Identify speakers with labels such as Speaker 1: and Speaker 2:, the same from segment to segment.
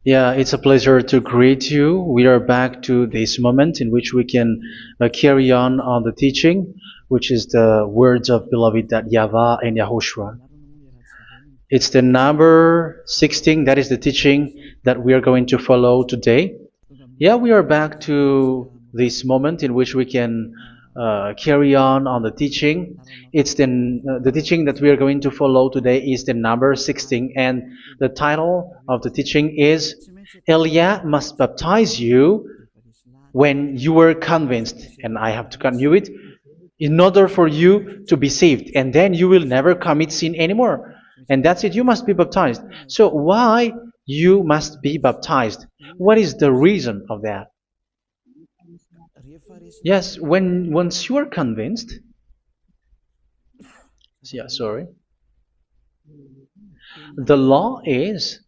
Speaker 1: Yeah, it's a pleasure to greet you. We are back to this moment in which we can carry on the teaching, which is the words of beloved that YAHVAH and YAHOSHUA. It's the number 16, that is the teaching that we are going to follow today. Yeah, we are back to this moment in which we can carry on the teaching. It's the teaching that we are going to follow today is the number 16, and the title of the teaching is Elia must baptize you when you were convinced, and I have to continue it, in order for you to be saved, and then you will never commit sin anymore. And that's it, you must be baptized. So why you must be baptized? What is the reason of that? Yes, when once you are convinced, yeah, sorry, the law is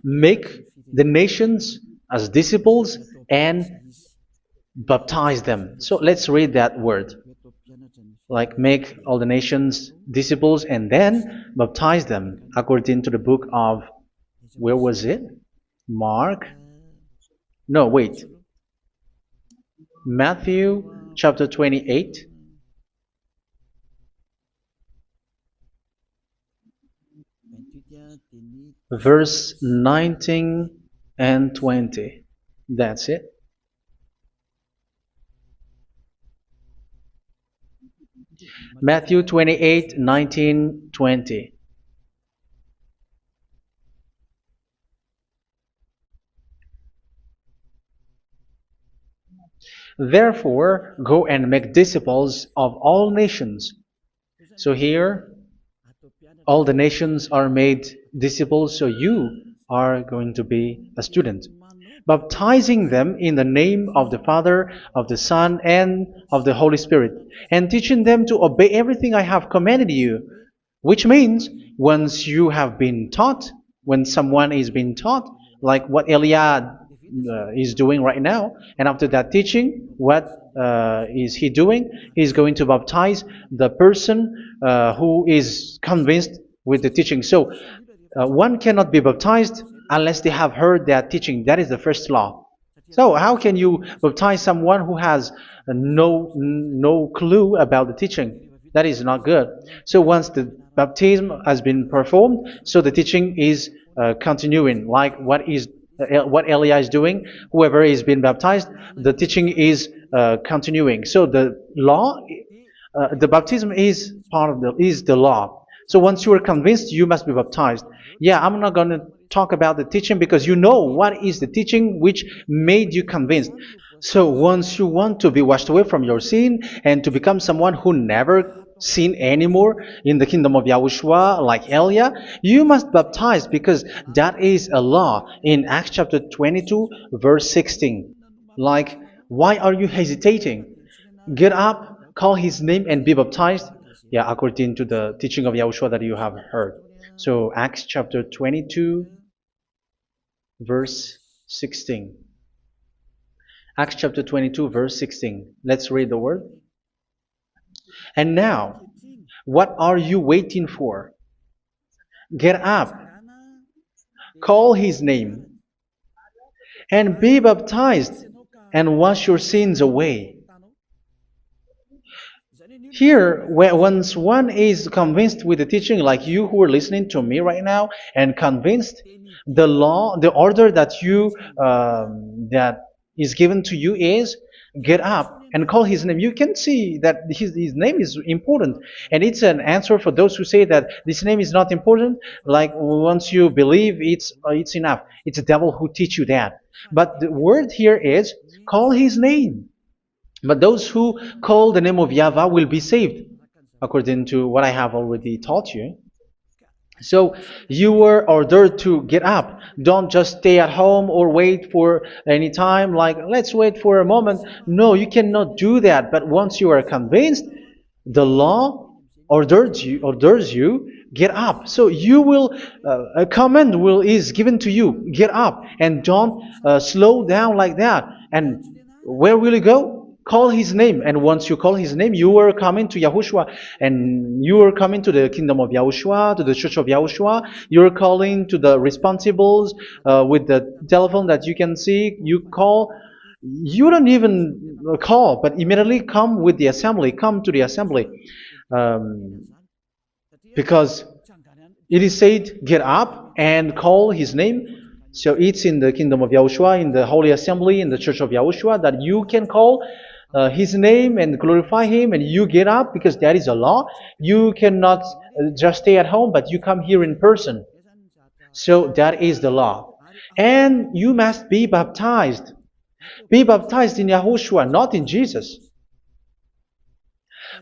Speaker 1: make the nations as disciples and baptize them. So let's read that word. Like make all the nations disciples and then baptize them according to the book of, where was it? Mark? No, wait. Matthew chapter 28. Verse 19 and 20. That's it. Matthew 28, 19, 20. Therefore, go and make disciples of all nations. So here, all the nations are made disciples, so you are going to be a student. Baptizing them in the name of the Father, of the Son, and of the Holy Spirit, and teaching them to obey everything I have commanded you. Which means, once you have been taught, when someone is being taught, like what Elia is doing right now, and after that teaching, what is he doing? He's going to baptize the person who is convinced with the teaching. So one cannot be baptized unless they have heard that teaching. That is the first law. So how can you baptize someone who has no clue about the teaching? That is not good. So once the baptism has been performed, so the teaching is continuing, like what Elia is doing. Whoever is being baptized, the teaching is continuing. So the law, the baptism is part of the law. So once you are convinced, you must be baptized. Yeah, I'm not going to talk about the teaching because you know what is the teaching which made you convinced. So once you want to be washed away from your sin and to become someone who never sin anymore in the kingdom of Yahushua, like Elia, you must baptize because that is a law in Acts chapter 22, verse 16. Like, why are you hesitating? Get up, call his name, and be baptized. Yeah, according to the teaching of Yahushua that you have heard. So Acts chapter 22, verse 16. Acts chapter 22, verse 16. Let's read the word. And now, what are you waiting for? Get up, call his name, and be baptized, and wash your sins away. Here, once one is convinced with the teaching, like you who are listening to me right now, and convinced, the law, the order that that is given to you is get up and call his name. You can see that his name is important, and it's an answer for those who say that this name is not important. Like once you believe, it's enough. It's the devil who teach you that. But the word here is call his name. But those who call the name of YAHVAH will be saved, according to what I have already taught you. So you were ordered to get up. Don't just stay at home or wait for any time, like let's wait for a moment. No, you cannot do that. But once you are convinced, the law orders you get up. So you will a command is given to you, get up, and don't slow down like that. And where will you go? call his name, and once you call his name, you are coming to Yahushua, and you are coming to the kingdom of Yahushua, to the church of Yahushua. You are calling to the responsibles with the telephone that you can see. You call. You don't even call, but immediately come with the assembly. Come to the assembly, um, because it is said, "Get up and call his name." So it's in the kingdom of Yahushua, in the holy assembly, in the church of Yahushua, that you can call his name and glorify him, and you get up because that is a law. You cannot just stay at home, but you come here in person. So that is the law. And you must be baptized. Be baptized in Yahushua, not in Jesus.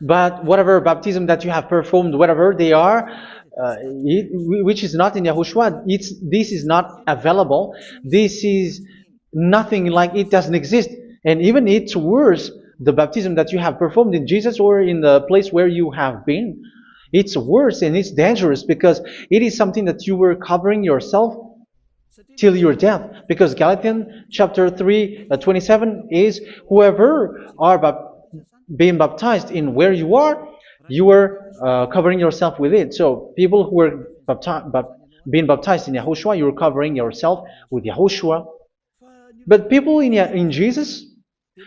Speaker 1: But whatever baptism that you have performed, whatever they are, which is not in Yahushua, this is not available. This is nothing, like it doesn't exist. And even it's worse, the baptism that you have performed in Jesus or in the place where you have been. It's worse and it's dangerous because it is something that you were covering yourself till your death. Because Galatians chapter 3, 27 is, whoever are being baptized in where you are covering yourself with it. So people who were being baptized in Yahushua, you're covering yourself with Yahushua. But people in Jesus,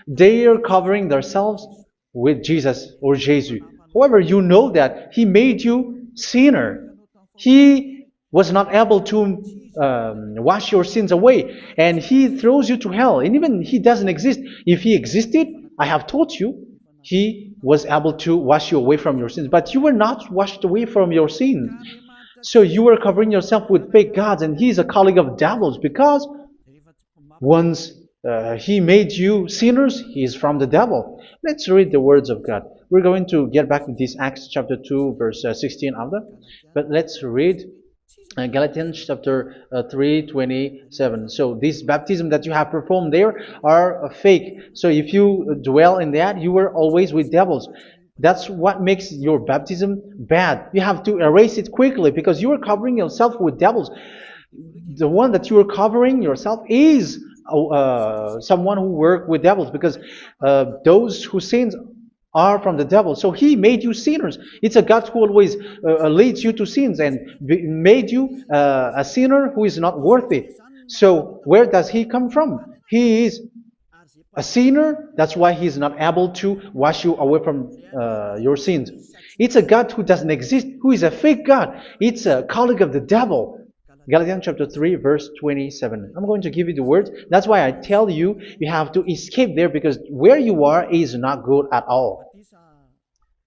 Speaker 1: they are covering themselves with Jesus or Jesus. However, you know that he made you sinner. He was not able to wash your sins away, and he throws you to hell. And even he doesn't exist. If he existed, I have told you, he was able to wash you away from your sins. But you were not washed away from your sins. So you were covering yourself with fake gods, and he is a colleague of devils, because once he made you sinners, he is from the devil. Let's read the words of God. We're going to get back to this Acts chapter 2, verse 16 after. But let's read Galatians chapter 3, 27. So this baptism that you have performed there are fake. So if you dwell in that, you were always with devils. That's what makes your baptism bad. You have to erase it quickly because you are covering yourself with devils. The one that you are covering yourself is someone who worked with devils, because those who sins are from the devil. So he made you sinners. It's a God who always leads you to sins and made you a sinner who is not worthy. So where does he come from? He is a sinner. That's why he is not able to wash you away from your sins. It's a God who doesn't exist, who is a fake God. It's a colleague of the devil. Galatians chapter 3, verse 27. I'm going to give you the words. That's why I tell you, you have to escape there, because where you are is not good at all.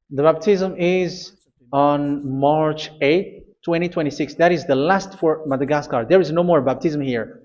Speaker 1: The baptism is on March 8, 2026. That is the last for Madagascar. There is no more baptism here.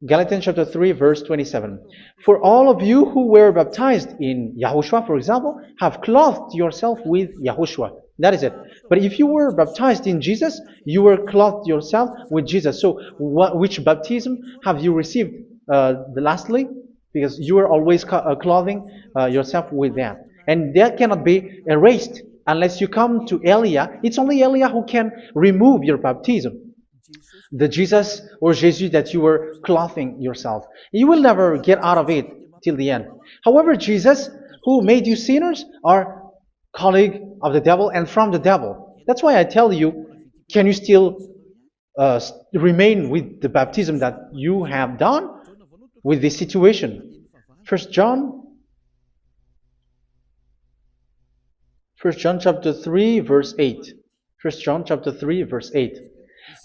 Speaker 1: Galatians chapter 3, verse 27. For all of you who were baptized in Yahushua, for example, have clothed yourself with Yahushua. That is it. But if you were baptized in Jesus, you were clothed yourself with Jesus. So which baptism have you received lastly? Because you are always clothing yourself with that. And that cannot be erased unless you come to Elia. It's only Elia who can remove your baptism. The Jesus or Jesus that you were clothing yourself. You will never get out of it till the end. However, Jesus, who made you sinners, are colleague of the devil and from the devil. That's why I tell you, can you still remain with the baptism that you have done with this situation? First John chapter 3, verse 8. First John chapter 3, verse 8.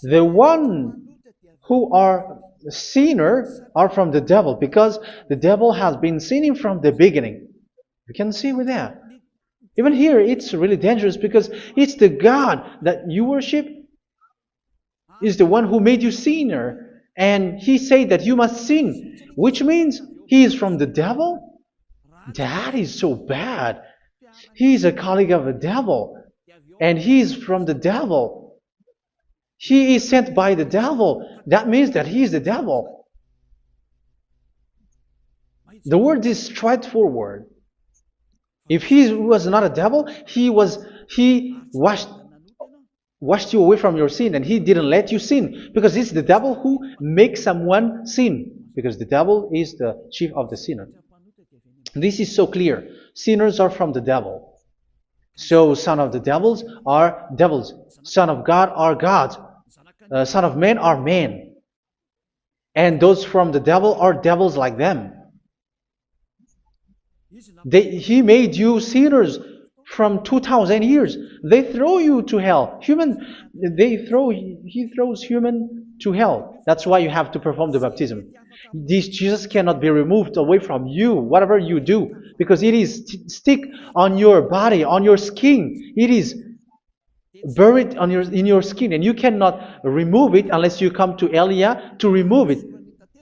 Speaker 1: The one who are sinner are from the devil, because the devil has been sinning from the beginning. You can see with that. Even here, it's really dangerous, because it's the God that you worship is the one who made you sinner. And he said that you must sin, which means he is from the devil. That is so bad. He is a colleague of the devil. And he is from the devil. He is sent by the devil. That means that he is the devil. The word is straightforward. If he was not a devil, he washed you away from your sin, and he didn't let you sin, because it's the devil who makes someone sin, because the devil is the chief of the sinner. This is so clear. Sinners are from the devil. So son of the devils are devils. Son of God are gods. Son of men are men. And those from the devil are devils like them. He made you sinners from 2,000 years. They throw you to hell. He throws human to hell. That's why you have to perform the baptism. This Jesus cannot be removed away from you, whatever you do, because it is stick on your body, on your skin. It is buried in your skin, and you cannot remove it unless you come to Elia to remove it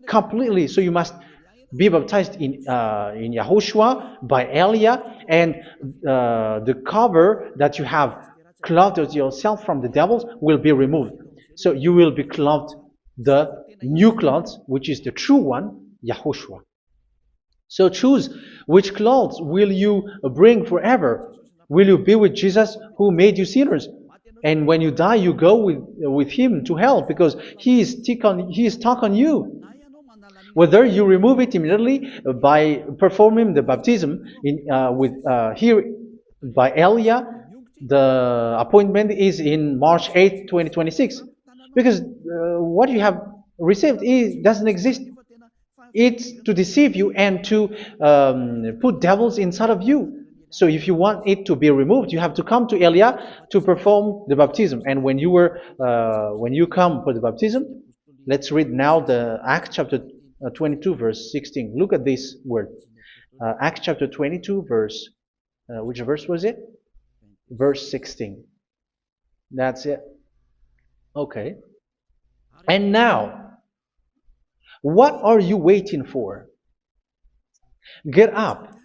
Speaker 1: completely. So you must be baptized in YAHOSHUA by Elia, and the cover that you have clothed yourself from the devils will be removed. So you will be clothed the new clothes, which is the true one, YAHOSHUA. So choose which clothes will you bring forever. Will you be with Jesus who made you sinners? And when you die, you go with him to hell because he is stuck on you. Whether you remove it immediately by performing the baptism here by Elia, the appointment is in March 8, 2026. Because what you have received doesn't exist. It's to deceive you and to put devils inside of you. So if you want it to be removed, you have to come to Elia to perform the baptism. And when you come for the baptism, let's read now the Acts chapter 22 verse 16. Look at this word. Acts chapter 22 verse, which verse was it? Verse 16. That's it. Okay. And now, what are you waiting for? Get up.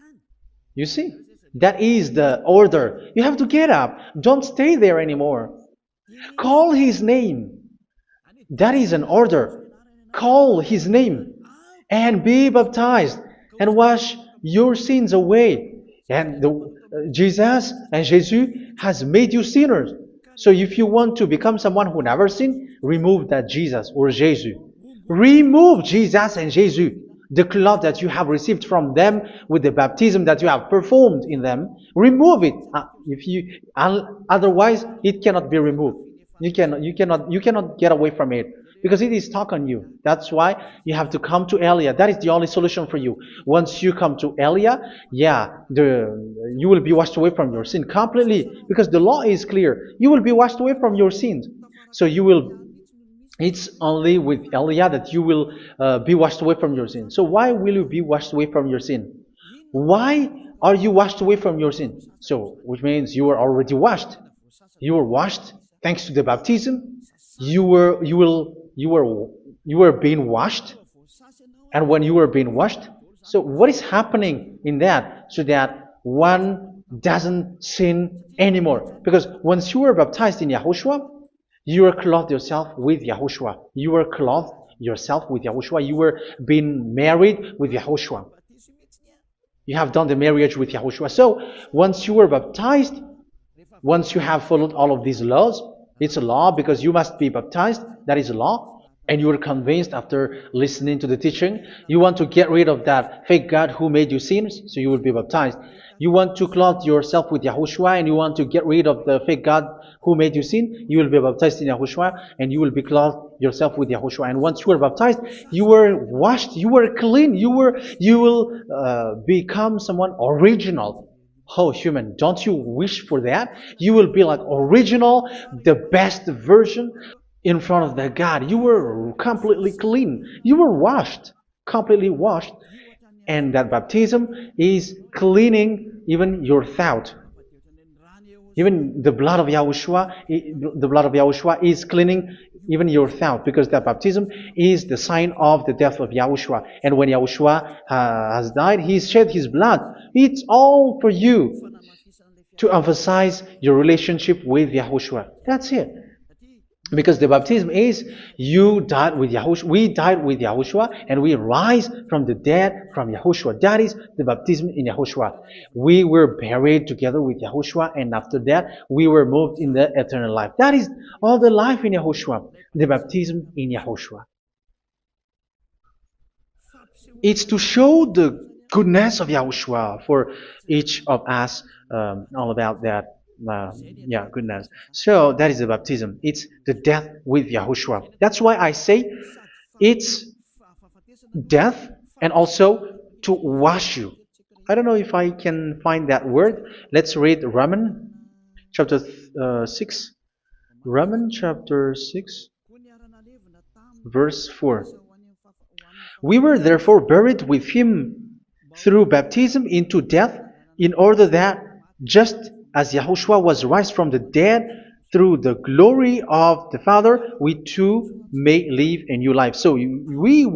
Speaker 1: You see, that is the order. You have to get up. Don't stay there anymore. Call his name. That is an order. Call his name and be baptized and wash your sins away. And Jesus has made you sinners. So if you want to become someone who never sinned, remove that Jesus or Jesus. Remove Jesus and Jesus, the cloth that you have received from them with the baptism that you have performed in them. Remove it. Otherwise, it cannot be removed. You cannot get away from it because it is stuck on you. That's why you have to come to Elia. That is the only solution for you. Once you come to Elia, you will be washed away from your sin completely because the law is clear. You will be washed away from your sins. So it's only with Elia that you will be washed away from your sin. So why will you be washed away from your sin? Why are you washed away from your sin? So, which means you are already washed. You were washed thanks to the baptism. You were being washed, and when you were being washed, so what is happening in that? So that one doesn't sin anymore. Because once you were baptized in YAHOSHUA, you were clothed yourself with YAHOSHUA. You were clothed yourself with YAHOSHUA. You were being married with YAHOSHUA. You have done the marriage with YAHOSHUA. So once you were baptized, once you have followed all of these laws, it's a law because you must be baptized. That is a law. And you are convinced after listening to the teaching, you want to get rid of that fake God who made you sinners, so you will be baptized. You want to clothe yourself with YAHOSHUA and you want to get rid of the fake God who made you sin, you will be baptized in YAHOSHUA and you will be clothed yourself with YAHOSHUA. And once you are baptized, you were washed, you were clean, you will become someone original. Oh, human, don't you wish for that? You will be like original, the best version in front of the God. You were completely clean. You were washed, completely washed. And that baptism is cleaning even your thought. Even the blood of YAHOSHUA is cleaning even your thought, because that baptism is the sign of the death of YAHOSHUA. And when YAHOSHUA has died, he shed his blood. It's all for you to emphasize your relationship with YAHOSHUA. That's it. Because the baptism is you died with YAHOSHUA. We died with YAHOSHUA and we rise from the dead from YAHOSHUA. That is the baptism in YAHOSHUA. We were buried together with YAHOSHUA, and after that we were moved in the eternal life. That is all the life in YAHOSHUA. The baptism in YAHOSHUA. It's to show the goodness of Yahushua for each of us, all about that. Yeah, goodness. So that is the baptism. It's the death with Yahushua. That's why I say it's death and also to wash you. I don't know if I can find that word. Let's read Romans chapter 6. Romans chapter 6, verse 4. We were therefore buried with him through baptism into death, in order that, just as Yahushua was raised from the dead through the glory of the Father, we too may live a new life. So we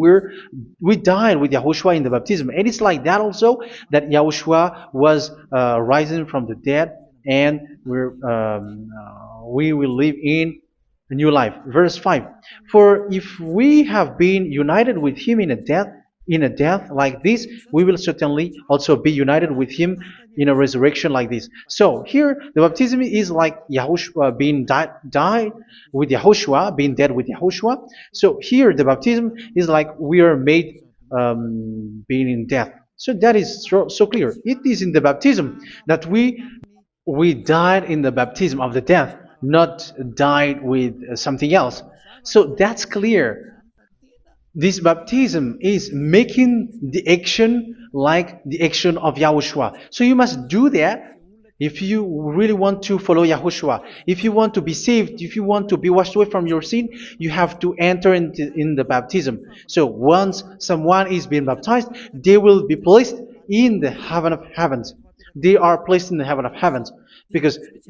Speaker 1: died with Yahushua in the baptism, and it's like that also that Yahushua was rising from the dead, and we will live in a new life. Verse 5. For if we have been united with him in a death like this, we will certainly also be united with him in a resurrection like this. So here the baptism is like Yahushua being died with Yahushua, being dead with Yahushua. So here the baptism is like we are made being in death. So that is so clear. It is in the baptism that we died in the baptism of the death, not died with something else. So that's clear. This baptism is making the action like the action of Yahushua. So you must do that if you really want to follow Yahushua. If you want to be saved, if you want to be washed away from your sin, you have to enter in the baptism. So once someone is being baptized, they will be placed in the heaven of heavens. They are placed in the heaven of heavens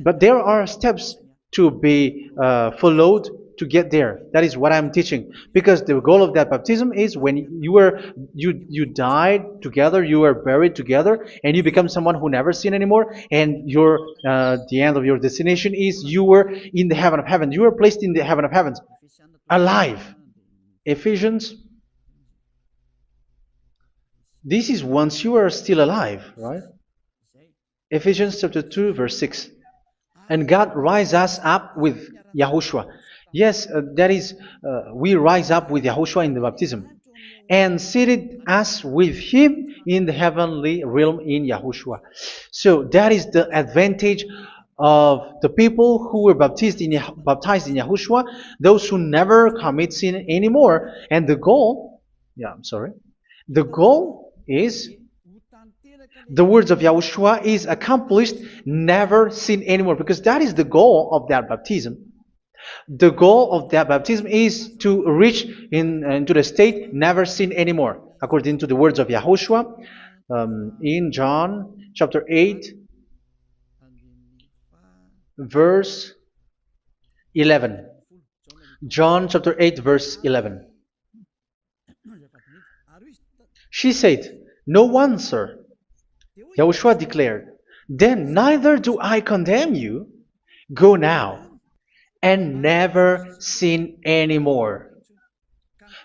Speaker 1: but there are steps to be followed to get there. That is what I'm teaching. Because the goal of that baptism is when you died together, you were buried together, and you become someone who never sin anymore. And the end of your destination is you were in the heaven of heaven. You were placed in the heaven of heavens, alive. Ephesians. This is once you are still alive, right? Ephesians chapter 2, verse 6. And God rise us up with Yahushua. Yes, that is, we rise up with Yahushua in the baptism. And seated us with him in the heavenly realm in Yahushua. So that is the advantage of the people who were baptized in Yahushua, those who never commit sin anymore. And the goal is the words of Yahushua is accomplished, never sin anymore, because that is the goal of that baptism. The goal of that baptism is to reach into the state never sin anymore, according to the words of Yahushua in John chapter 8, verse 11. John chapter 8, verse 11. She said, "No one, sir." Yahushua declared, "Then neither do I condemn you. Go now and never sin anymore."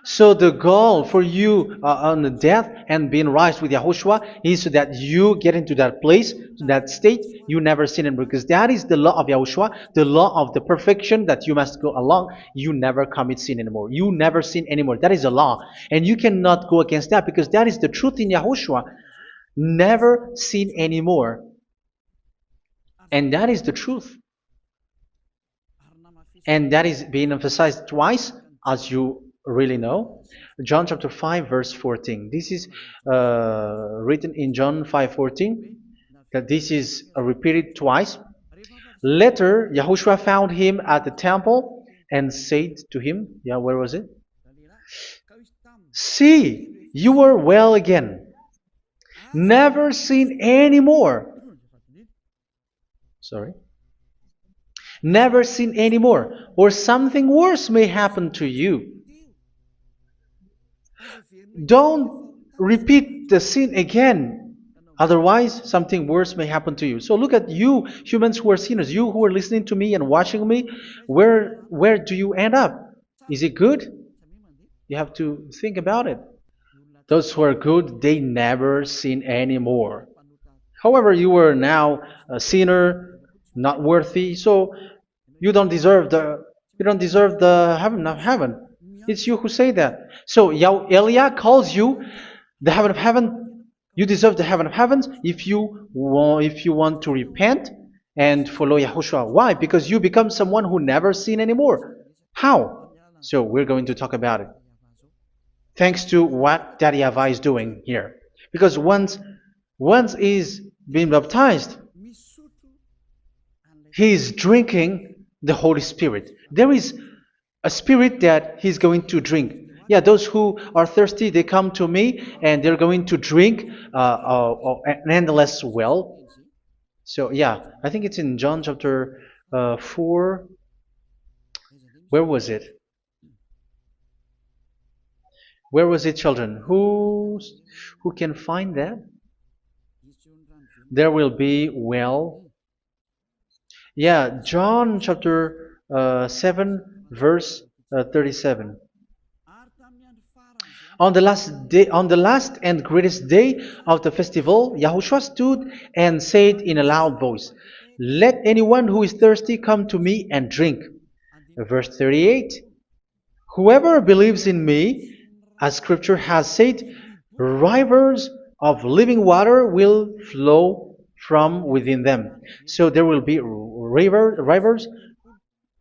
Speaker 1: So the goal for you on the death and being raised with Yahushua is so that you get into that place, to that state, you never sin anymore. Because that is the law of Yahushua, the law of the perfection that you must go along. You never commit sin anymore. You never sin anymore. That is a law. And you cannot go against that because that is the truth in Yahushua. Never sin anymore. And that is the truth. And that is being emphasized twice, as you really know. John chapter 5, verse 14. This is written in John 5:14. That this is repeated twice. Later, Yahushua found him at the temple and said to him, where was it? "See, you are well again. Never sin anymore." Sorry. Never sin anymore, or something worse may happen to you. Don't repeat the sin again. Otherwise, something worse may happen to you. So look at you, humans who are sinners, you who are listening to me and watching me. Where do you end up? Is it good? You have to think about it. Those who are good, they never sin anymore. However, you are now a sinner, not worthy, so you don't deserve the heaven of heaven. It's you who say that. So Eliah calls you the heaven of heaven You deserve the heaven of heavens if you want to repent and follow Yahushua. Why? Because you become someone who never sin anymore. How? So we're going to talk about it. Thanks to what Daddy YAHVAH is doing here. Because once he's been baptized, he is drinking the Holy Spirit. There is a spirit that he's going to drink. Yeah, those who are thirsty, they come to me and they're going to drink an endless well. So, yeah, I think it's in John chapter 4. Where was it? Where was it, children? Who can find that? There will be well. Yeah, John chapter 7, verse 37. On the last and greatest day of the festival, Yahushua stood and said in a loud voice, "Let anyone who is thirsty come to me and drink." Verse 38, "Whoever believes in me, as scripture has said, rivers of living water will flow from within them." So there will be rivers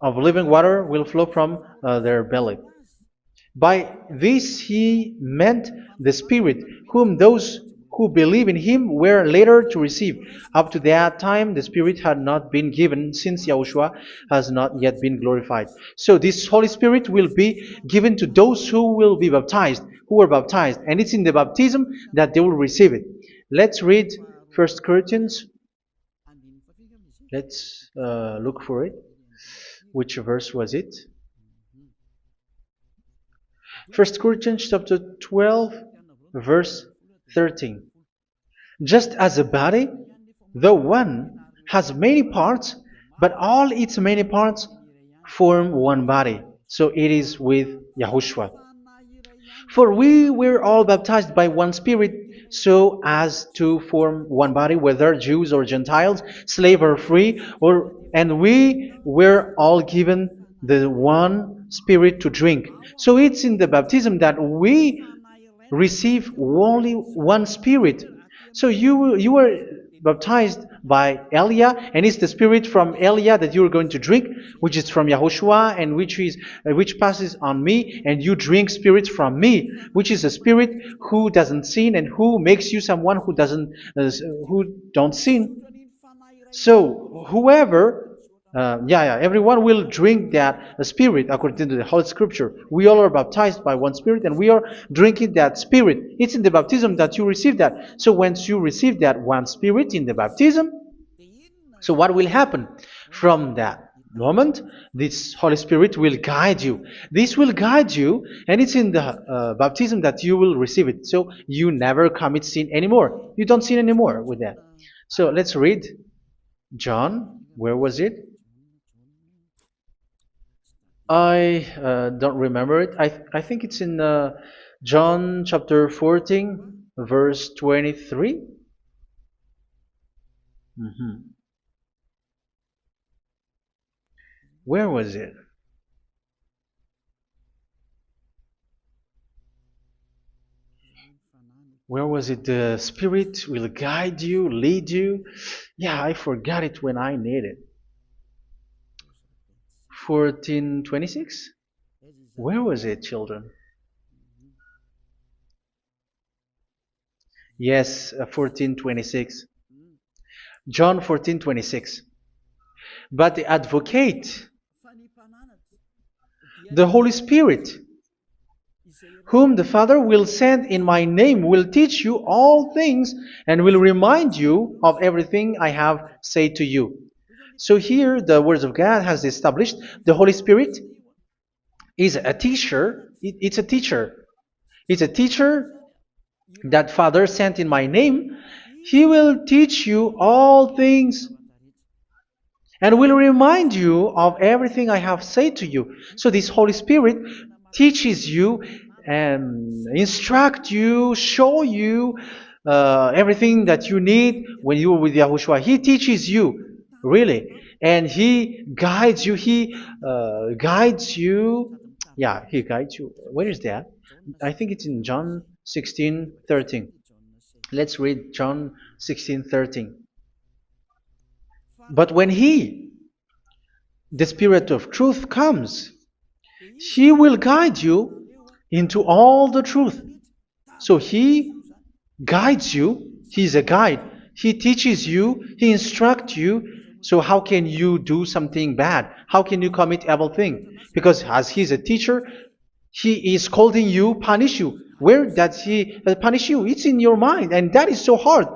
Speaker 1: of living water will flow from their belly. By this he meant the Spirit, whom those who believe in him were later to receive. Up to that time, the Spirit had not been given, since Yahushua has not yet been glorified. So this Holy Spirit will be given to those who will be baptized, who were baptized, and it's in the baptism that they will receive it. Let's read 1 Corinthians. Let's look for it. Which verse was it? 1 Corinthians chapter 12, verse 13. Just as a body, though one, has many parts, but all its many parts form one body. So it is with Yahushua. For we were all baptized by one Spirit, so as to form one body, whether Jews or Gentiles, slave or free, and we were all given the one Spirit to drink. So it's in the baptism that we receive only one Spirit. So you were baptized by Elia, and it's the Spirit from Elia that you are going to drink, which is from Yahushua, and which passes on me, and you drink Spirit from me, which is a Spirit who doesn't sin and who makes you someone who don't sin. So whoever everyone will drink that Spirit according to the Holy Scripture. We all are baptized by one Spirit, and we are drinking that Spirit. It's in the baptism that you receive that. So once you receive that one Spirit in the baptism, so what will happen? From that moment, this Holy Spirit will guide you. This will guide you, and it's in the baptism that you will receive it. So you never commit sin anymore. You don't sin anymore with that. So let's read John. Where was it? I don't remember it. I think it's in John chapter 14, verse 23. Mhm. Where was it? Where was it? The Spirit will guide you, lead you. Yeah, I forgot it when I need it. 14:26? Where was it, children? Yes, 14:26. John 14:26. But the advocate, the Holy Spirit, whom the Father will send in my name, will teach you all things and will remind you of everything I have said to you. So here the words of God has established the Holy Spirit is a teacher. It's a teacher. It's a teacher that Father sent in my name. He will teach you all things and will remind you of everything I have said to you. So this Holy Spirit teaches you and instruct you, show you everything that you need when you are with Yahushua. He teaches you, really, and He guides you. He guides you. Yeah, He guides you. Where is that? I think it's in John 16:13. Let's read John 16:13. But when He, the Spirit of truth, comes, He will guide you into all the truth. So He guides you. He's a guide. He teaches you. He instructs you. So how can you do something bad? How can you commit evil thing? Because as He's a teacher, He is scolding you, punish you. Where does He punish you? It's in your mind, and that is so hard.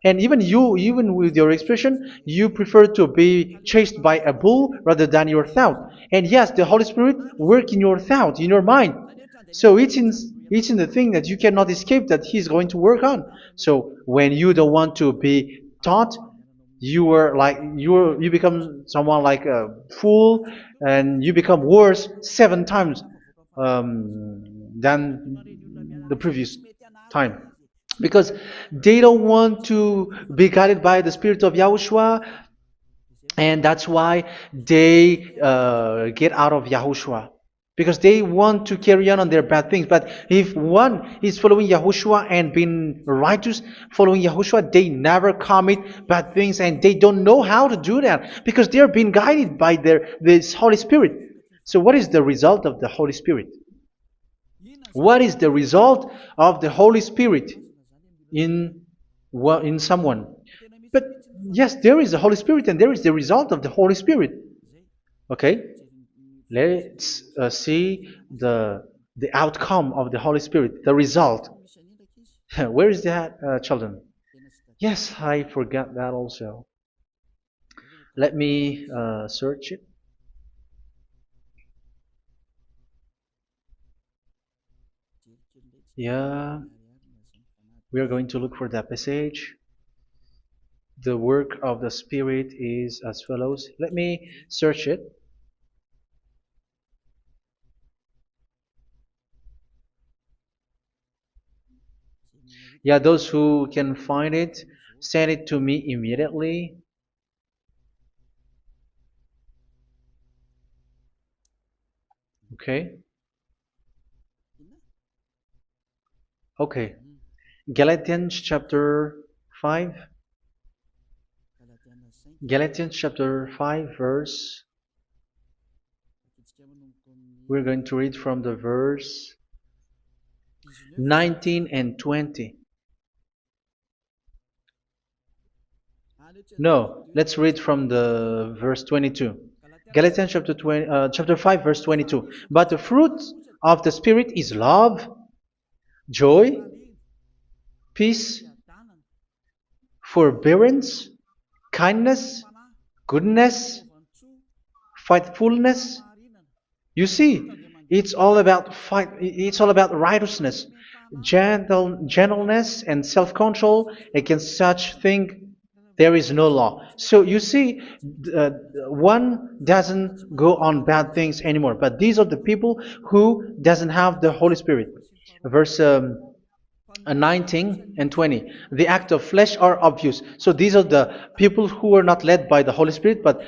Speaker 1: And even you, even with your expression, you prefer to be chased by a bull rather than your thought. And yes, the Holy Spirit work in your thought, in your mind. So it's in the thing that you cannot escape that He's going to work on. So when you don't want to be taught, you become someone like a fool, and you become worse 7 times than the previous time, because they don't want to be guided by the Spirit of Yahushua, and that's why they get out of Yahushua, because they want to carry on their bad things. But if one is following Yahushua and being righteous, following Yahushua, they never commit bad things, and they don't know how to do that because they are being guided by this Holy Spirit. So what is the result of the Holy Spirit? What is the result of the Holy Spirit in in someone? But yes, there is the Holy Spirit, and there is the result of the Holy Spirit. Okay, let's see the outcome of the Holy Spirit, the result. Where is that, children? Yes, I forgot that also. Let me search it. Yeah, we are going to look for that passage. The work of the Spirit is as follows. Let me search it. Yeah, those who can find it, send it to me immediately. Okay. Okay. Galatians chapter 5. Galatians chapter 5 verse. We're going to read from the verse 19 and 20. No, let's read from the verse 22. Galatians chapter 5 verse 22. But the fruit of the Spirit is love, joy, peace, forbearance, kindness, goodness, faithfulness. You see, it's all about righteousness, gentleness, and self-control. Against such thing there is no law. So you see, uh, one doesn't go on bad things anymore. But these are the people who doesn't have the Holy Spirit. Verse 19 and 20. The act of flesh are obvious. So these are the people who are not led by the Holy Spirit, but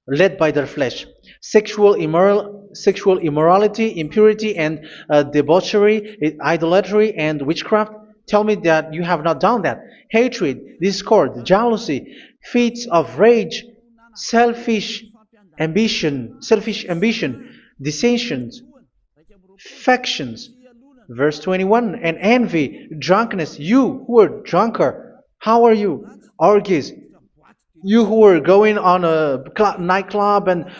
Speaker 1: led by their flesh. Sexual immorality, impurity, and debauchery, idolatry, and witchcraft. Tell me that you have not done that. Hatred, discord, jealousy, fits of rage, selfish ambition, dissensions, factions. Verse 21, and envy, drunkenness. You who are drunkard, how are you? Orgies. You who are going on a nightclub and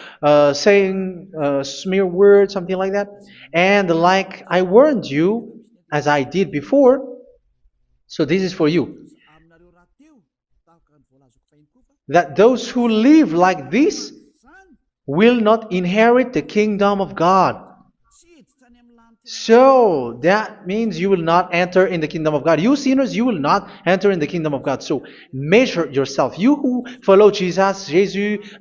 Speaker 1: saying smear words, something like that. And like I warned you, as I did before, so this is for you, that those who live like this will not inherit the kingdom of God. So that means you will not enter in the kingdom of God. You sinners, you will not enter in the kingdom of God. So measure yourself. You who follow Jesus,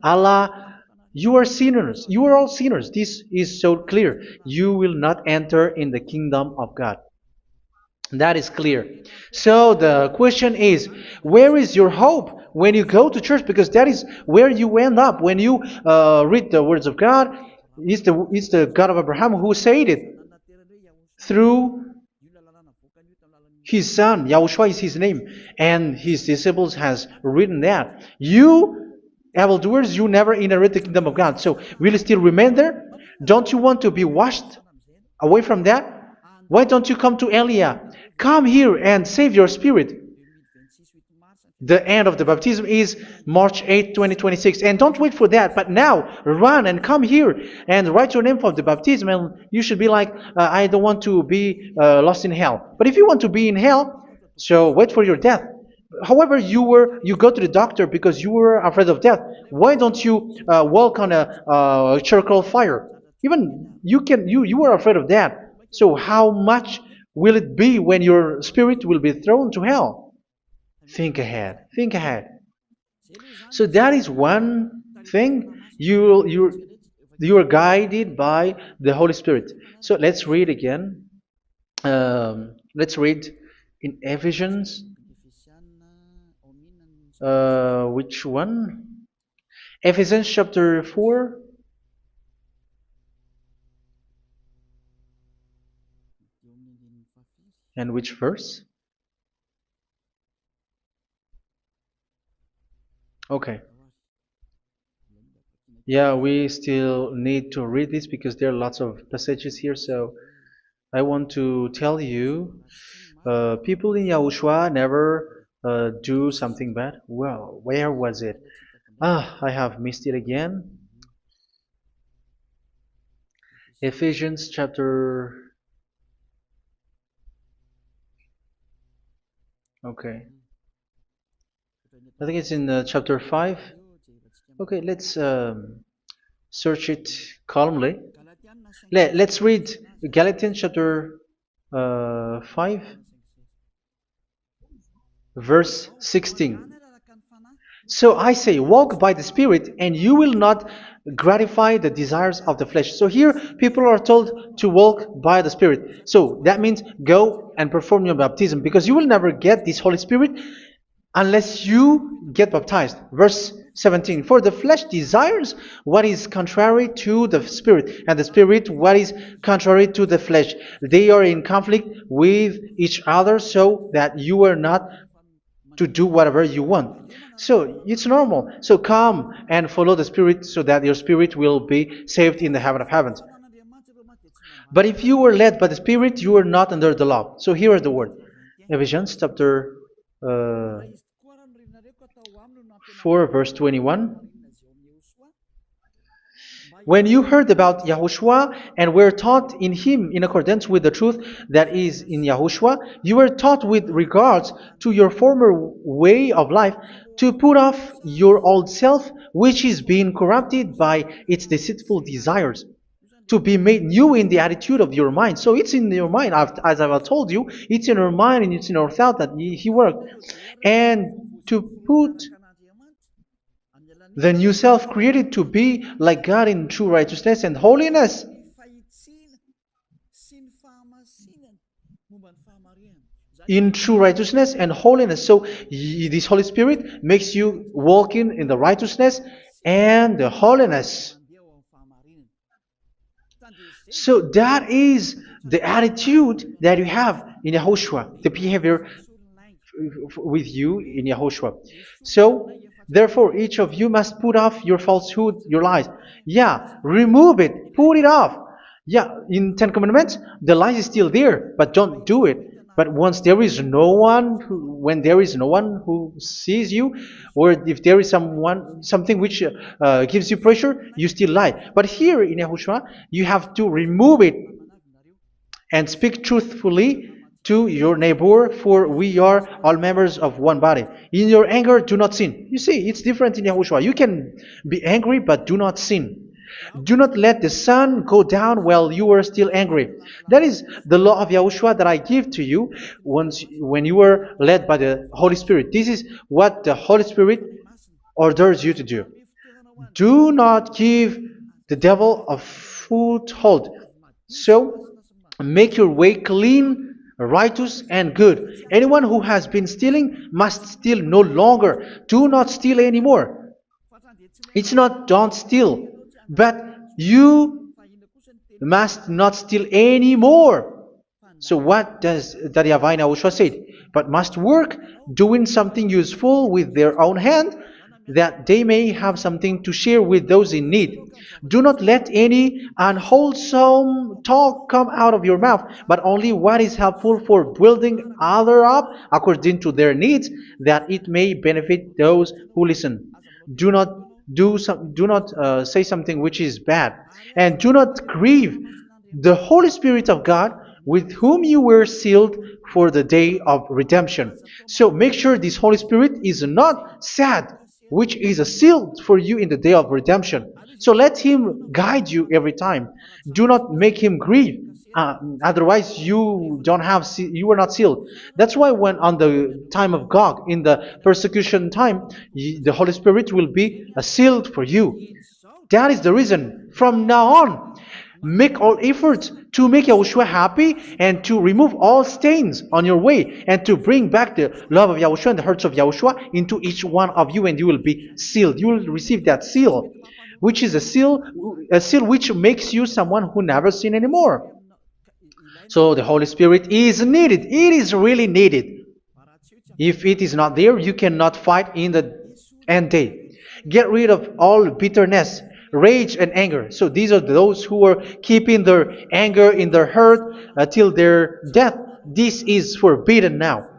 Speaker 1: Allah, you are sinners. You are all sinners. This is so clear. You will not enter in the kingdom of God. That is clear. So the question is, where is your hope when you go to church? Because that is where you end up when you read the words of God. It's the God of Abraham who said it through His son, Yahushua is his name, and his disciples has written that. You evildoers, you never inherit the kingdom of God. So will you still remain there? Don't you want to be washed away from that? Why don't you come to Elia? Come here and save your spirit. The end of the baptism is March 8th, 2026. And don't wait for that, but now run and come here and write your name for the baptism. And you should be like, I don't want to be lost in hell. But if you want to be in hell, so wait for your death. However, you go to the doctor because you were afraid of death. Why don't you walk on a charcoal fire? Even you were afraid of that. So how much will it be when your spirit will be thrown to hell? Think ahead. Think ahead. So that is one thing. You are guided by the Holy Spirit. So let's read again. Let's read in Ephesians. Which one? Ephesians chapter 4. And which verse? Okay. Yeah, we still need to read this because there are lots of passages here. So I want to tell you, people in Yahushua never do something bad. Well, where was it? I have missed it again. Ephesians chapter. Okay. I think it's in chapter 5. Okay, let's search it calmly. Let's read Galatians chapter 5, verse 16. So I say, walk by the Spirit, and you will not gratify the desires of the flesh. So here, people are told to walk by the Spirit. So that means go and perform your baptism, because you will never get this Holy Spirit unless you get baptized. Verse 17. For the flesh desires what is contrary to the Spirit, and the Spirit what is contrary to the flesh. They are in conflict with each other, so that you are not to do whatever you want. So it's normal. So come and follow the Spirit so that your spirit will be saved in the heaven of heavens. But if you were led by the Spirit, you are not under the law. So here is the word. Ephesians chapter 4 verse 21. When you heard about Yahushua and were taught in him in accordance with the truth that is in Yahushua, you were taught with regards to your former way of life to put off your old self, which is being corrupted by its deceitful desires, to be made new in the attitude of your mind. So it's in your mind, as I've told you, it's in your mind and it's in your thought that he worked. And to put the new self created to be like God in true righteousness and holiness. In true righteousness and holiness. So this Holy Spirit makes you walk in the righteousness and the holiness. So that is the attitude that you have in Yahushua, the behavior with you in Yahushua. So therefore, each of you must put off your falsehood, your lies. Yeah, remove it, put it off. Yeah, in Ten Commandments, the lie is still there, but don't do it. But once there is no one, when there is no one who sees you, or if there is something which gives you pressure, you still lie. But here in Yahushua, you have to remove it and speak truthfully to your neighbor, for we are all members of one body. In your anger, do not sin. You see, it's different in Yahushua. You can be angry, but do not sin. Do not let the sun go down while you are still angry. That is the law of Yahushua that I give to you when you were led by the Holy Spirit. This is what the Holy Spirit orders you to do. Do not give the devil a foothold. So, make your way clean, righteous, and good. Anyone who has been stealing must steal no longer. Do not steal anymore. It's not don't steal, but you must not steal anymore. So what does the YAHVAH YAHOSHUA say? But must work doing something useful with their own hand, that they may have something to share with those in need. Do not let any unwholesome talk come out of your mouth, but only what is helpful for building other up according to their needs, that it may benefit those who listen. Do not do not say something which is bad, and do not grieve the Holy Spirit of God, with whom you were sealed for the day of redemption. So make sure this Holy Spirit is not sad, which is a seal for you in the day of redemption. So let Him guide you every time. Do not make Him grieve. Otherwise, you were not sealed. That's why when on the time of God, in the persecution time, the Holy Spirit will be a sealed for you. That is the reason. From now on, make all efforts to make Yahushua happy and to remove all stains on your way and to bring back the love of Yahushua and the hearts of Yahushua into each one of you, and you will be sealed. You will receive that seal, which is a seal which makes you someone who never sin anymore. So the Holy Spirit is needed. It is really needed. If it is not there, you cannot fight in the end day. Get rid of all bitterness, rage, and anger. So these are those who are keeping their anger in their heart till their death. This is forbidden now.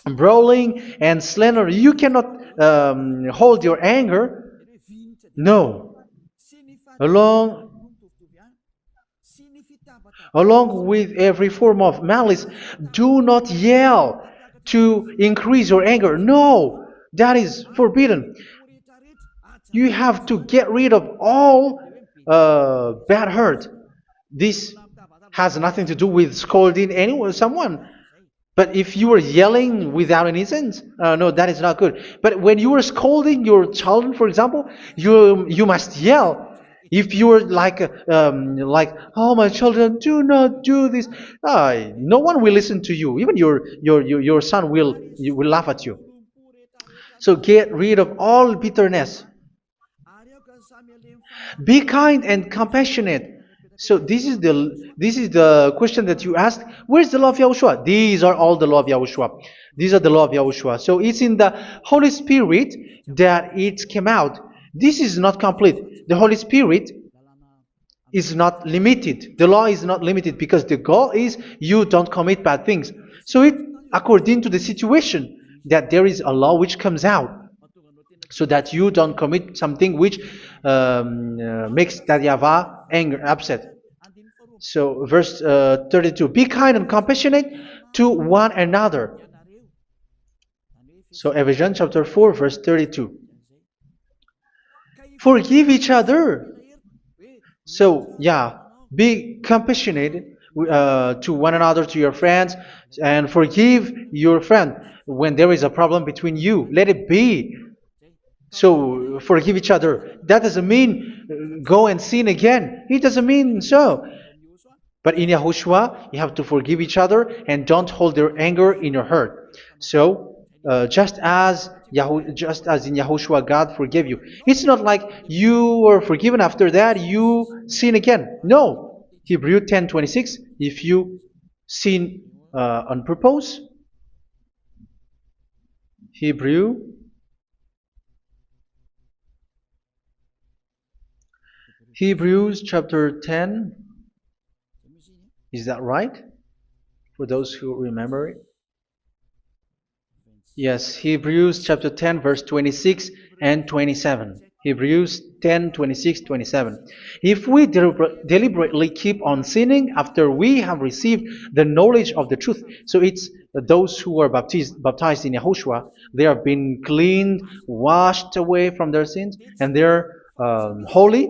Speaker 1: Brawling and slander. You cannot hold your anger. No. Along Along with every form of malice, do not yell to increase your anger. No, that is forbidden. You have to get rid of all bad hurt. This has nothing to do with scolding anyone, someone. But if you are yelling without any sense, no, that is not good. But when you are scolding your child, for example, you must yell. If you are like, oh my children, do not do this, no one will listen to you. Even your son will laugh at you. So get rid of all bitterness. Be kind and compassionate. So this is the question that you asked. Where's the law of Yahushua? These are all the law of Yahushua. These are the law of Yahushua. So it's in the Holy Spirit that it came out. This is not complete. The Holy Spirit is not limited. The law is not limited because the goal is you don't commit bad things. So it according to the situation that there is a law which comes out, so that you don't commit something which makes that YAHVAH anger, upset. So verse 32, be kind and compassionate to one another. So Ephesians chapter 4 verse 32. Forgive each other. So yeah, be compassionate to one another, to your friends, and forgive your friend when there is a problem between you. Let it be. So forgive each other. That doesn't mean go and sin again. It doesn't mean so. But in Yahushua, you have to forgive each other and don't hold their anger in your heart. So just as in Yahushua, God forgave you. It's not like you were forgiven after that you sin again. No. Hebrew 10:26. If you sin on purpose, Hebrews chapter 10. Is that right? For those who remember it? Yes, Hebrews chapter 10 verse 26 and 27. Hebrews 10, 26, 27. If we deliberately keep on sinning after we have received the knowledge of the truth, so it's those who are baptized in Yahushua, they have been cleaned, washed away from their sins, and they're holy.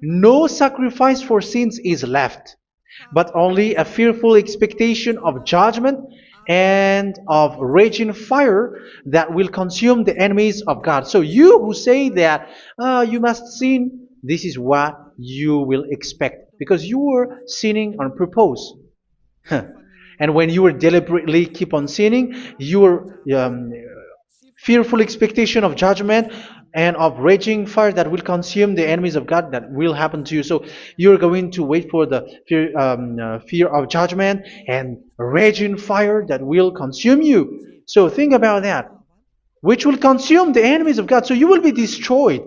Speaker 1: No sacrifice for sins is left, but only a fearful expectation of judgment and of raging fire that will consume the enemies of God. So you who say that you must sin, this is what you will expect, because you were sinning on purpose. And when you were deliberately keep on sinning, you were fearful expectation of judgment and of raging fire that will consume the enemies of God that will happen to you. So you're going to wait for the fear of judgment and raging fire that will consume you. So think about that, which will consume the enemies of God. So you will be destroyed.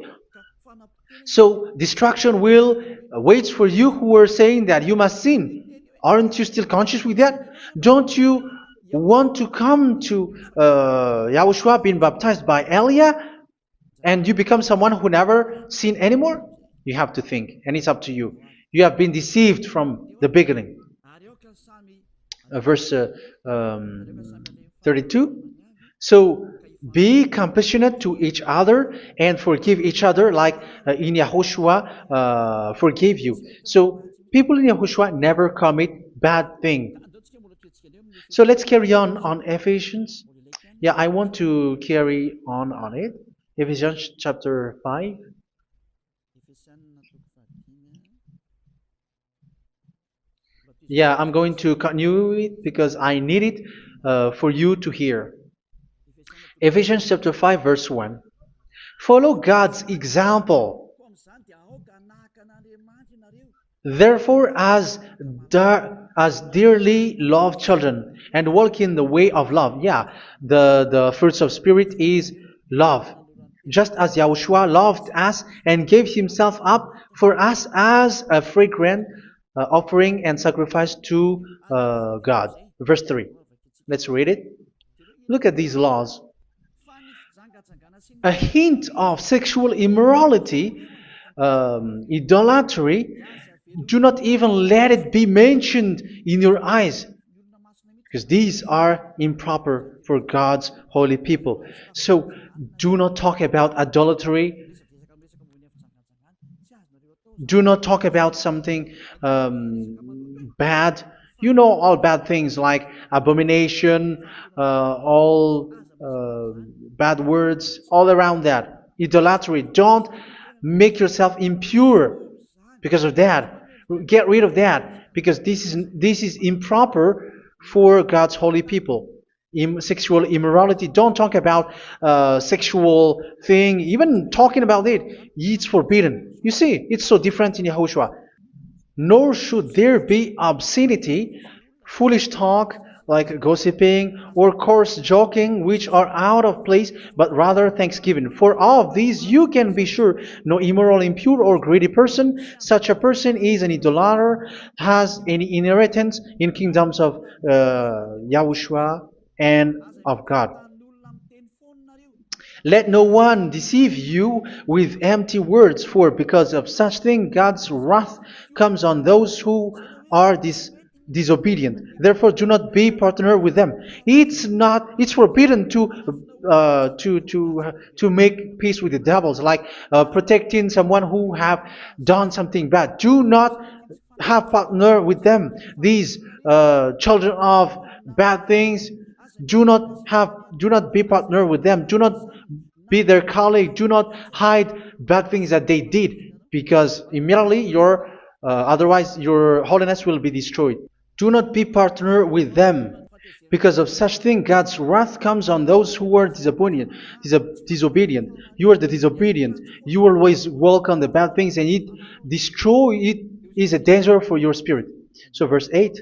Speaker 1: So destruction will wait for you who are saying that you must sin. Aren't you still conscious with that? Don't you want to come to Yahushua being baptized by Elia and you become someone who never sinned anymore? You have to think, and it's up to you. You have been deceived from the beginning. Verse 32. So be compassionate to each other and forgive each other like in Yahushua forgave you. So people in Yahushua never commit bad thing. So let's carry on Ephesians. Yeah, I want to carry on it. Ephesians chapter 5. Yeah, I'm going to continue it because I need it for you to hear. Ephesians chapter 5 verse 1. Follow God's example. Therefore, as dearly loved children, and walk in the way of love. Yeah, the fruits of spirit is love. Just as Yahushua loved us and gave himself up for us as a fragrant offering and sacrifice to God. Verse 3. Let's read it. Look at these laws. A hint of sexual immorality, idolatry, do not even let it be mentioned in your eyes, because these are improper for God's holy people. So do not talk about idolatry. Do not talk about something bad. You know all bad things like abomination, all bad words, all around that. Idolatry. Don't make yourself impure because of that. Get rid of that because this is improper for God's holy people. Sexual immorality. Don't talk about sexual thing. Even talking about it, it's forbidden. You see, it's so different in Yahushua. Nor should there be obscenity, foolish talk like gossiping or coarse joking, which are out of place, but rather thanksgiving. For all of these you can be sure: no immoral, impure, or greedy person, such a person is an idolater, has any inheritance in kingdoms of Yahushua and of God. Let no one deceive you with empty words, for because of such thing God's wrath comes on those who are disobedient. Therefore, do not be partner with them. It's forbidden to make peace with the devils, like protecting someone who have done something bad. Do not have partner with them. These children of bad things, do not be partner with them. Do not be their colleague. Do not hide bad things that they did, because immediately otherwise your holiness will be destroyed. Do not be partner with them. Because of such thing, God's wrath comes on those who are disobedient. You are the disobedient. You always walk on the bad things, and it is a danger for your spirit. So verse 8.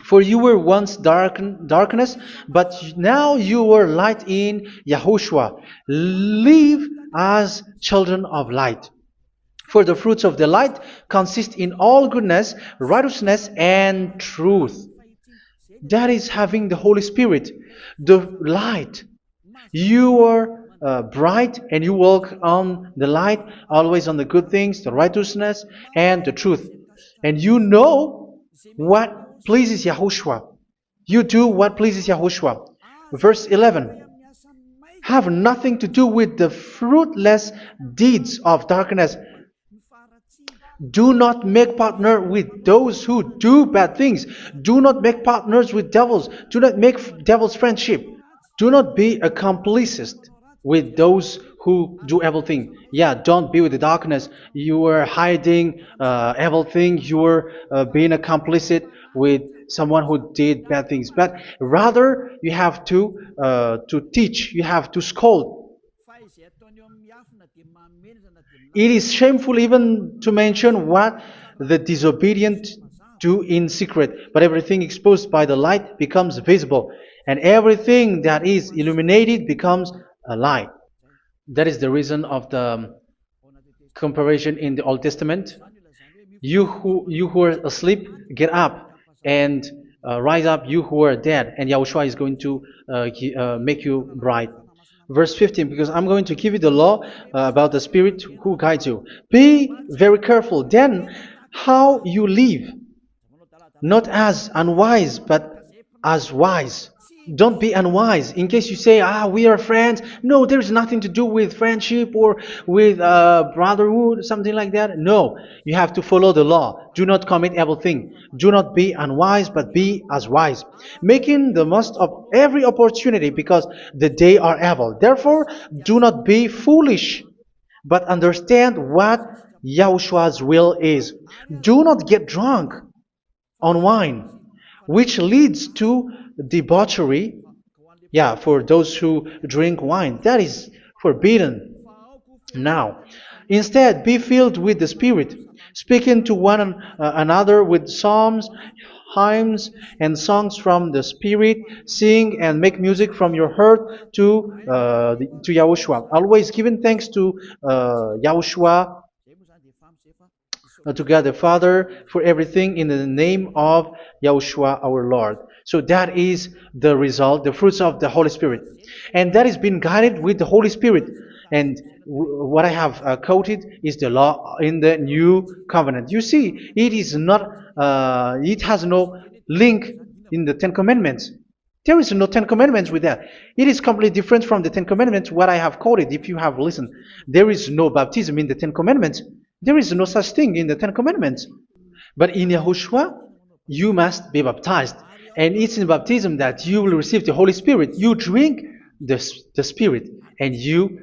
Speaker 1: For you were once darkness, but now you are light in Yahushua. Live as children of light. For the fruits of the light consist in all goodness, righteousness, and truth. That is having the Holy Spirit, the light. You are bright and you walk on the light, always on the good things, the righteousness, and the truth. And you know what pleases Yahushua. You do what pleases Yahushua. Verse 11. Have nothing to do with the fruitless deeds of darkness. Do not make partner with those who do bad things. Do not make partners with devils. Do not make devils friendship. Do not be a complicit with those who do evil thing. Yeah, don't be with the darkness. You are hiding evil thing. You are being a complicit with someone who did bad things, but rather you have to teach, you have to scold. It is shameful even to mention what the disobedient do in secret, but everything exposed by the light becomes visible, and everything that is illuminated becomes a light. That is the reason of the comparison in the Old Testament. You who are asleep, get up and rise up, you who are dead, and Yahushua is going to make you bright. Verse 15, because I'm going to give you the law about the Spirit who guides you. Be very careful then how you live, not as unwise, but as wise. Don't be unwise. In case you say, we are friends. No, there's nothing to do with friendship or with brotherhood, something like that. No, you have to follow the law. Do not commit evil thing. Do not be unwise, but be as wise, making the most of every opportunity, because the day are evil. Therefore, do not be foolish, but understand what Yahushua's will is. Do not get drunk on wine, which leads to debauchery. Yeah, for those who drink wine, that is forbidden now. Instead, be filled with the Spirit, speaking to one another with psalms, hymns, and songs from the Spirit. Sing and make music from your heart to Yahushua. Always giving thanks to Yahushua, to God the Father, for everything in the name of Yahushua our Lord. So that is the result, the fruits of the Holy Spirit. And that is being guided with the Holy Spirit. And what I have quoted is the law in the new covenant. You see, it is not, it has no link in the Ten Commandments. There is no Ten Commandments with that. It is completely different from the Ten Commandments, what I have quoted, if you have listened. There is no baptism in the Ten Commandments. There is no such thing in the Ten Commandments. But in Yahushua, you must be baptized. And it's in baptism that you will receive the Holy Spirit. You drink the Spirit, and you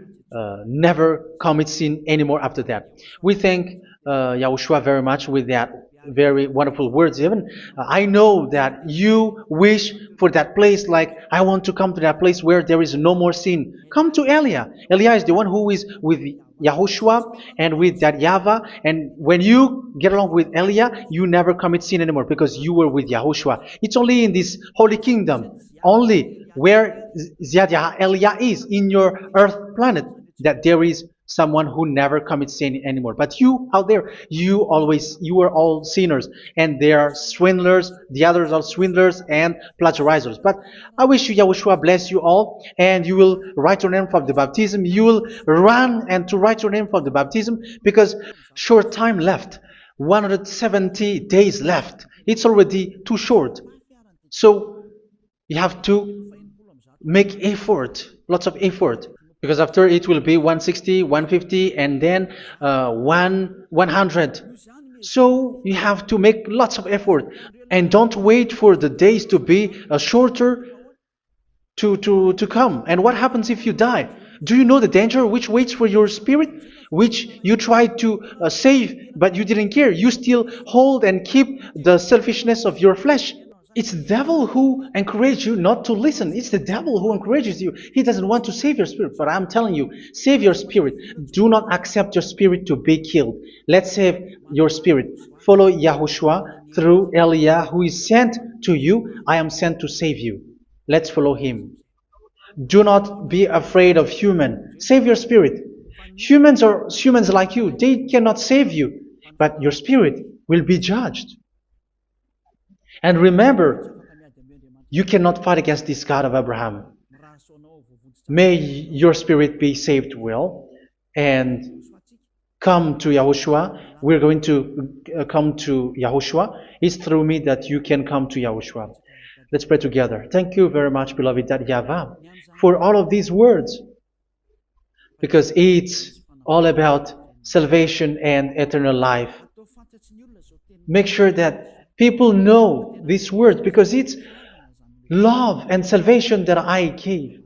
Speaker 1: never commit sin anymore after that. We thank Yahushua very much with that very wonderful words. Even I know that you wish for that place, like, I want to come to that place where there is no more sin. Come to Elia. Elia is the one who is with Yahushua and with that YAHVAH. And when you get along with Elia, you never commit sin anymore, because you were with Yahushua. It's only in this holy kingdom, only where Ziad Elia is, in your earth planet, that there is someone who never commits sin anymore. But you out there, you are all sinners, and they are swindlers. The others are swindlers and plagiarizers. But I wish you, Yahushua, bless you all, and you will write your name for the baptism. You will run and to write your name for the baptism, because short time left, 170 days left. It's already too short. So you have to make effort, lots of effort. Because after it will be 160, 150, and then 100. So you have to make lots of effort. And don't wait for the days to be shorter to come. And what happens if you die? Do you know the danger which waits for your spirit? Which you tried to save, but you didn't care. You still hold and keep the selfishness of your flesh. It's the devil who encourages you not to listen. It's the devil who encourages you. He doesn't want to save your spirit. But I'm telling you, save your spirit. Do not accept your spirit to be killed. Let's save your spirit. Follow Yahushua through Elia, who is sent to you. I am sent to save you. Let's follow him. Do not be afraid of human. Save your spirit. Humans are humans like you. They cannot save you. But your spirit will be judged. And remember, you cannot fight against this God of Abraham. May your spirit be saved well and come to Yahushua. We're going to come to Yahushua. It's through me that you can come to Yahushua. Let's pray together. Thank you very much, beloved YAHVAH, for all of these words, because it's all about salvation and eternal life. Make sure that people know these words, because it's love and salvation that I gave.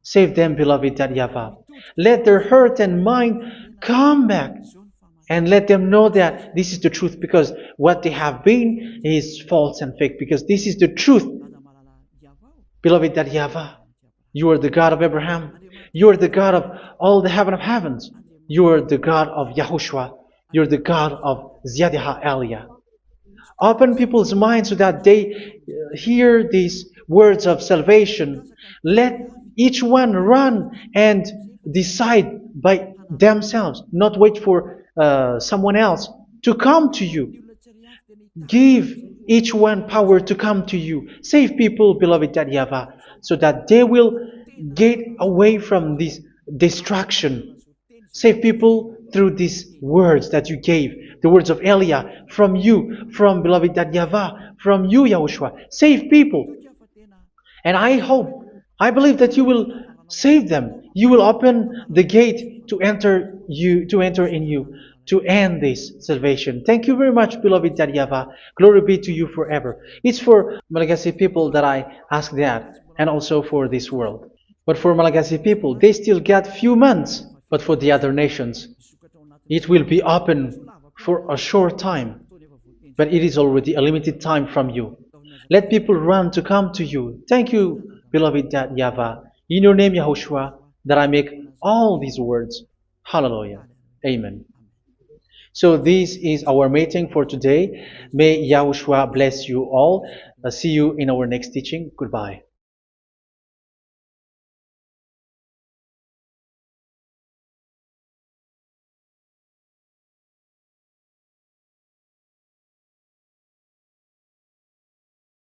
Speaker 1: Save them, beloved YAHVAH. Let their heart and mind come back and let them know that this is the truth, because what they have been is false and fake, because this is the truth. Beloved, that YAHVAH, you are the God of Abraham, you are the God of all the heaven of heavens, you are the God of YAHOSHUA, you're the God of Ziyadiha Aliyah. Open people's minds so that they hear these words of salvation. Let each one run and decide by themselves, not wait for someone else to come to you. Give each one power to come to you. Save people, beloved YAHVAH, so that they will get away from this distraction. Save people through these words that you gave, the words of Elia, from you, from beloved YAHVAH, from you, Yahushua. Save people. And I believe that you will save them. You will open the gate to enter in you, to end this salvation. Thank you very much, beloved YAHVAH. Glory be to you forever. It's for Malagasy people that I ask that, and also for this world. But for Malagasy people, they still get few months. But for the other nations, it will be open for a short time. But it is already a limited time from you. Let people run to come to you. Thank you, beloved YAHVAH. In your name, Yahushua, that I make all these words. Hallelujah. Amen. So this is our meeting for today. May Yahushua bless you all. See you in our next teaching. Goodbye.